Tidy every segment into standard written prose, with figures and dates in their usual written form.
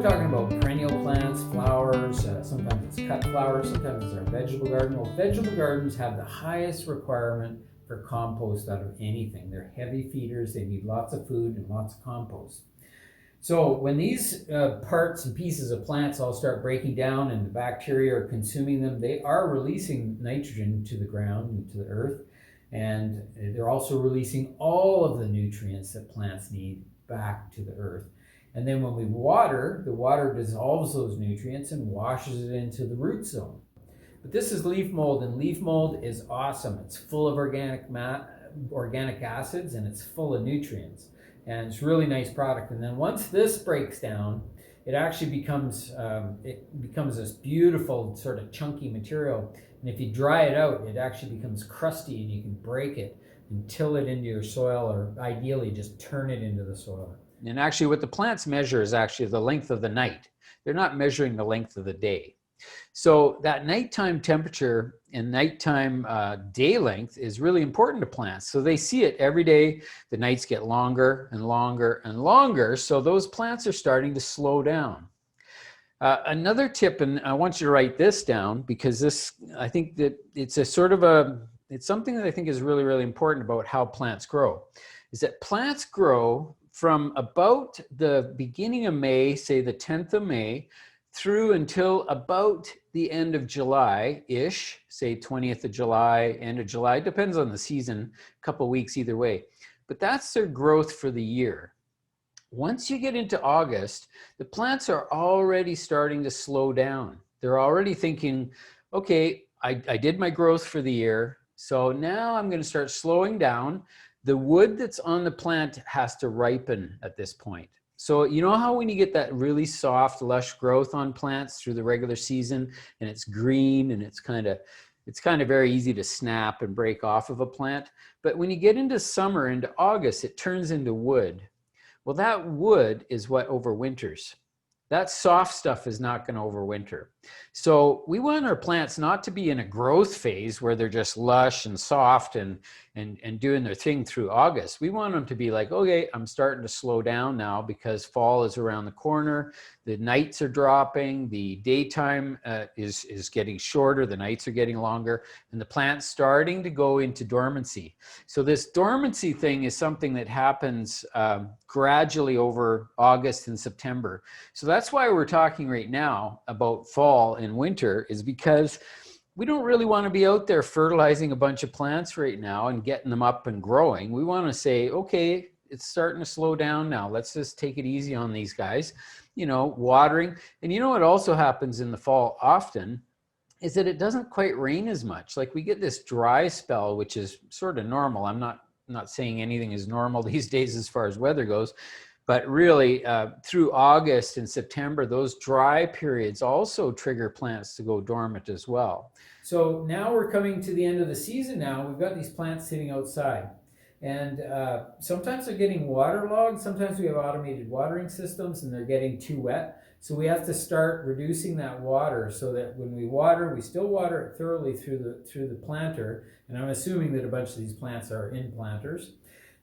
talking about perennial plants, flowers, sometimes it's cut flowers, sometimes it's our vegetable garden. Well, vegetable gardens have the highest requirement for compost out of anything. They're heavy feeders, they need lots of food and lots of compost. So when these parts and pieces of plants all start breaking down and the bacteria are consuming them, they are releasing nitrogen to the ground and to the earth, and they're also releasing all of the nutrients that plants need back to the earth. And then when we water, the water dissolves those nutrients and washes it into the root zone. But this is leaf mold, and leaf mold is awesome. It's full of organic acids, and it's full of nutrients. And it's a really nice product. And then once this breaks down, it actually becomes this beautiful sort of chunky material. And if you dry it out, it actually becomes crusty, and you can break it and till it into your soil, or ideally just turn it into the soil. And actually what the plants measure is actually the length of the night. They're not measuring the length of the day. So that nighttime temperature and nighttime day length is really important to plants. So they see it every day. The nights get longer and longer and longer. So those plants are starting to slow down. Another tip, and I want you to write this down because this, I think that it's it's something that I think is really, really important about how plants grow, is that plants grow from about the beginning of May, say the 10th of May, through until about the end of July-ish, say 20th of July, end of July, depends on the season, a couple weeks either way. But that's their growth for the year. Once you get into August, the plants are already starting to slow down. They're already thinking, okay, I did my growth for the year, so now I'm going to start slowing down. The wood that's on the plant has to ripen at this point. So you know how when you get that really soft, lush growth on plants through the regular season, and it's green and it's kind of very easy to snap and break off of a plant. But when you get into summer, into August, it turns into wood. Well, that wood is what overwinters. That soft stuff is not going to overwinter. So we want our plants not to be in a growth phase where they're just lush and soft and doing their thing through August. We want them to be like, okay, I'm starting to slow down now because fall is around the corner. The nights are dropping. The daytime is getting shorter. The nights are getting longer. And the plant's starting to go into dormancy. So this dormancy thing is something that happens gradually over August and September. So that's why we're talking right now about fall and winter, is because we don't really want to be out there fertilizing a bunch of plants right now and getting them up and growing. We want to say, okay, it's starting to slow down now. Let's just take it easy on these guys, you know, watering. And you know what also happens in the fall often is that it doesn't quite rain as much. Like we get this dry spell, which is sort of normal. I'm not saying anything is normal these days as far as weather goes, but really through August and September, those dry periods also trigger plants to go dormant as well. So now we're coming to the end of the season now. We've got these plants sitting outside. And sometimes they're getting waterlogged. Sometimes we have automated watering systems and they're getting too wet. So we have to start reducing that water so that when we water, we still water it thoroughly through the planter. And I'm assuming that a bunch of these plants are in planters.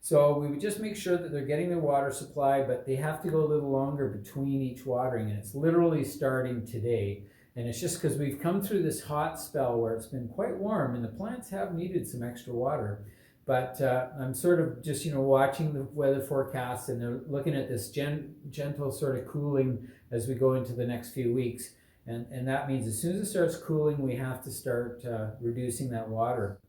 So we would just make sure that they're getting their water supply, but they have to go a little longer between each watering. And it's literally starting today. And it's just because we've come through this hot spell where it's been quite warm and the plants have needed some extra water. But I'm sort of just, watching the weather forecast, and they're looking at this gentle sort of cooling as we go into the next few weeks. And that means as soon as it starts cooling, we have to start reducing that water.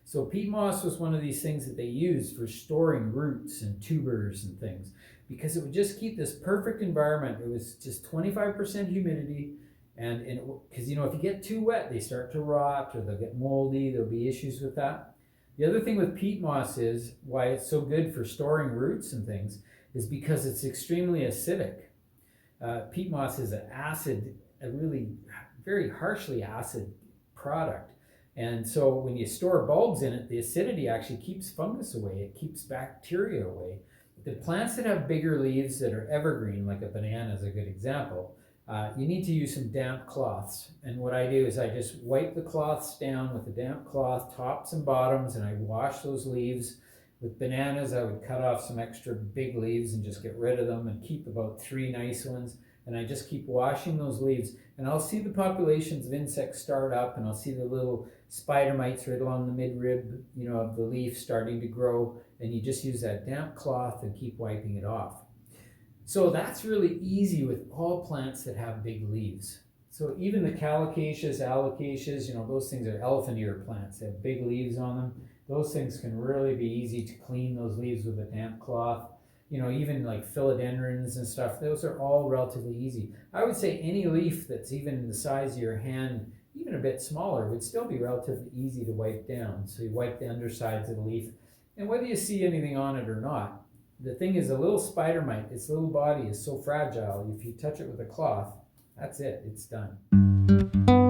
So peat moss was one of these things that they used for storing roots and tubers and things, because it would just keep this perfect environment. It was just 25% humidity. And because, if you get too wet, they start to rot or they'll get moldy. There'll be issues with that. The other thing with peat moss is why it's so good for storing roots and things is because it's extremely acidic. Peat moss is a really very harshly acid product. And so when you store bulbs in it, the acidity actually keeps fungus away. It keeps bacteria away. The plants that have bigger leaves that are evergreen, like a banana is a good example, you need to use some damp cloths. And what I do is I just wipe the cloths down with a damp cloth, tops and bottoms, and I wash those leaves. With bananas, I would cut off some extra big leaves and just get rid of them and keep about 3 nice ones. and I just keep washing those leaves, and I'll see the populations of insects start up, and I'll see the little spider mites right along the midrib, of the leaf starting to grow, and you just use that damp cloth and keep wiping it off. So that's really easy with all plants that have big leaves. So even the calocaceous, alocasias, those things are elephant ear plants. They have big leaves on them. Those things can really be easy to clean those leaves with a damp cloth. Even like philodendrons and stuff, those are all relatively easy. I would say any leaf that's even the size of your hand, even a bit smaller, would still be relatively easy to wipe down. So you wipe the undersides of the leaf, and whether you see anything on it or not, the thing is, a little spider mite, its little body is so fragile, if you touch it with a cloth, that's it, it's done.